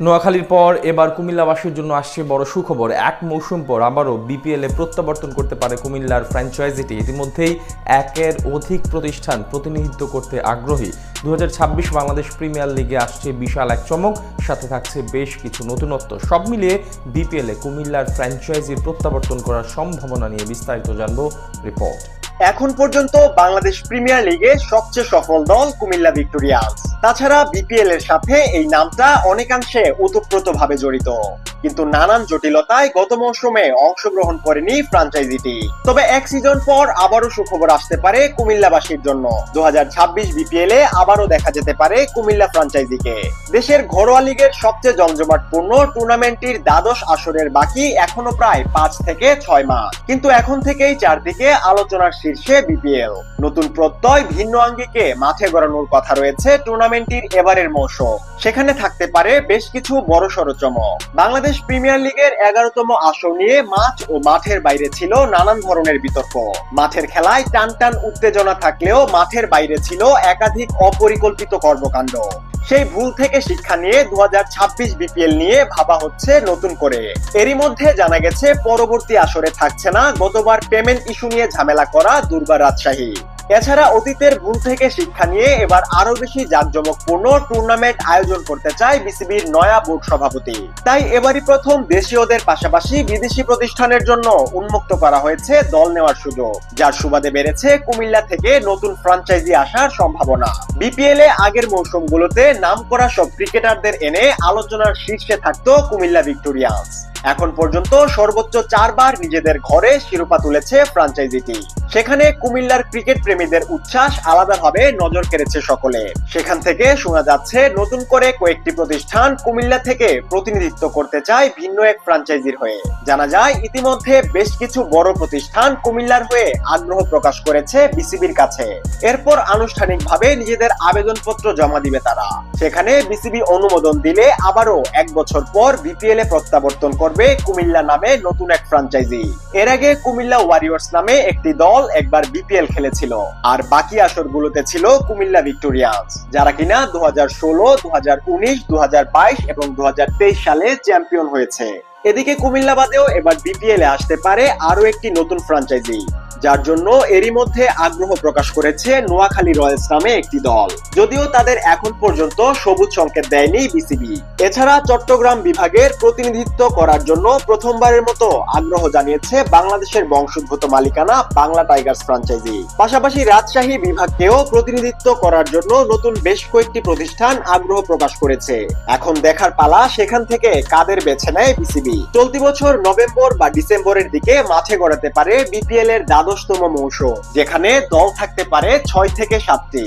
নোয়াখালীর পর এবার কুমিল্লাবাসীর জন্য আসছে বড় সুখবর। এক মৌসুম পর আবারও বিপিএলে প্রত্যাবর্তন করতে পারে কুমিল্লার ফ্র্যাঞ্চাইজিটি। ইতিমধ্যেই একের অধিক প্রতিষ্ঠান প্রতিনিধিত্ব করতে আগ্রহী। 2026 বাংলাদেশ প্রিমিয়ার লিগে আসছে বিশাল এক চমক, সাথে থাকছে বেশ কিছু নতুনত্ব। সব মিলিয়ে বিপিএলে কুমিল্লার ফ্র্যাঞ্চাইজির প্রত্যাবর্তন করার সম্ভাবনা নিয়ে বিস্তারিত জানবো রিপোর্ট। এখন পর্যন্ত বাংলাদেশ প্রিমিয়ার লিগে সবচেয়ে সফল দল কুমিল্লা ভিক্টোরিয়ান্স। তাছাড়া বিপিএল এর সাথে এই নামটা অনেকাংশে ওতপ্রোতভাবে জড়িত, কিন্তু নানান জটিলতায় গত মৌসুমে অংশগ্রহণ করেনি ফ্র্যাঞ্চাইজিটি। তবে এক সিজন পর আবারও সুখবর আসতে পারে কুমিল্লাবাসীর জন্য। 2026 বিপিএল এ আবারও দেখা যেতে পারে কুমিল্লা ফ্র্যাঞ্চাইজিকে। দেশের ঘরোয়া লিগের সবচেয়ে জমজমাটপূর্ণ টুর্নামেন্টটির দ্বাদশ আসরের বাকি এখনো প্রায় 5 থেকে 6 মাস, কিন্তু এখন থেকেই চারদিকে আলোচনার শীর্ষে বিপিএল। নতুন প্রত্যয়, ভিন্ন আঙ্গিকে মাঠে গড়ানোর কথা রয়েছে টুর্নামেন্টটির এবারের মৌসুম। সেখানে থাকতে পারে বেশ কিছু বড়সড় চমক। বাংলাদেশ প্রিমিয়ার লিগের 11তম আসর নিয়ে মাঠ ও মাঠের বাইরে ছিল নানান ধরনের বিতর্ক। মাঠের খেলায় টান টান উত্তেজনা থাকলেও মাঠের বাইরে ছিল একাধিক অপরিকল্পিত কর্মকাণ্ড। সেই ভুল থেকে শিক্ষা নিয়ে 2026 বিপিএল নিয়ে ভাবা হচ্ছে নতুন করে। এরই মধ্যে জানা গেছে পরবর্তী আসরে থাকছে না গতবার পেমেন্ট ইস্যু নিয়ে ঝামেলা করা দুর্বার রাজশাহী। এছাড়া অতীতের ভুল থেকে শিক্ষা নিয়ে এবার আরো বেশি জাঁকজমকপূর্ণ টুর্নামেন্ট আয়োজন করতে চায় বিসিবির নয়া বোর্ড সভাপতি। তাই এবারই প্রথম দেশীয়দের পাশাপাশি বিদেশি প্রতিষ্ঠানের জন্য উন্মুক্ত করা হয়েছে দল নেওয়ার সুযোগ, যার সুবাদে বেড়েছে কুমিল্লা থেকে নতুন ফ্র্যাঞ্চাইজি আসার সম্ভাবনা। বিপিএল এ আগের মৌসুমগুলোতে নামকরা সব ক্রিকেটারদের এনে আলোচনার শীর্ষে থাকতো কুমিল্লা ভিক্টোরিয়ান্স। এখন পর্যন্ত সর্বোচ্চ 4 বার নিজেদের ঘরে শিরোপা তুলেছে ফ্র্যাঞ্চাইজিটি। সেখানে কুমিল্লার ক্রিকেট প্রেমীদের উচ্ছ্বাস আলাদাভাবে নজর কেড়েছে সকলে। সেখান থেকে শোনা যাচ্ছে নতুন করে কয়েকটি প্রতিষ্ঠান কুমিল্লা থেকে প্রতিনিধিত্ব করতে চায় ভিন্ন এক ফ্র্যাঞ্চাইজির হয়ে। জানা যায় ইতিমধ্যে বেশ কিছু বড় প্রতিষ্ঠান কুমিল্লার হয়ে আগ্রহ প্রকাশ করেছে বিসিবির কাছে। এরপর আনুষ্ঠানিকভাবে নিজেদের আবেদনপত্র জমা দিবে তারা। সেখানে বিসিবি অনুমোদন দিলে আবারও 1 বছর পর বিপিএল এ প্রত্যাবর্তন করবে কুমিল্লা নামে নতুন এক ফ্র্যাঞ্চাইজি। এর আগে কুমিল্লা ওয়ারিয়র্স নামে একটি দল একবার বিপিএল খেলেছিল, আর বাকি আসরগুলোতে ছিল কুমিল্লা ভিক্টোরিয়ান্স, যারা কিনা 2016, 2019, 2022 এবং 2023 সালে চ্যাম্পিয়ন হয়েছে। এদিকে কুমিল্লা বাদেও এবার বিপিএল এ আসতে পারে আরো একটি নতুন ফ্র্যাঞ্চাইজি, যার জন্য এরই মধ্যে আগ্রহ প্রকাশ করেছে নোয়াখালী রয়্যালস নামে একটি দল। যদিও তাদের এখন পর্যন্ত সবুজ সংকেত দেয়নি বিসিবি। এছাড়া চট্টগ্রাম বিভাগের প্রতিনিধিত্ব করার জন্য প্রথমবারের মতো আগ্রহ জানিয়েছে বাংলাদেশের বংশোদ্ভূত মালিকানা বাংলা টাইগার্স ফ্র্যাঞ্চাইজি। পাশাপাশি রাজশাহী বিভাগকেও প্রতিনিধিত্ব করার জন্য নতুন বেশ কয়েকটি প্রতিষ্ঠান আগ্রহ প্রকাশ করেছে। এখন দেখার পালা সেখান থেকে কাদের বেছে নেয় বিসিবি। চলতি বছর নভেম্বর বা ডিসেম্বরের দিকে মাঠে গড়াতে পারে বিপিএল এর 12তম মৌসুম, যেখানে দল থাকতে পারে 6 থেকে 7টি।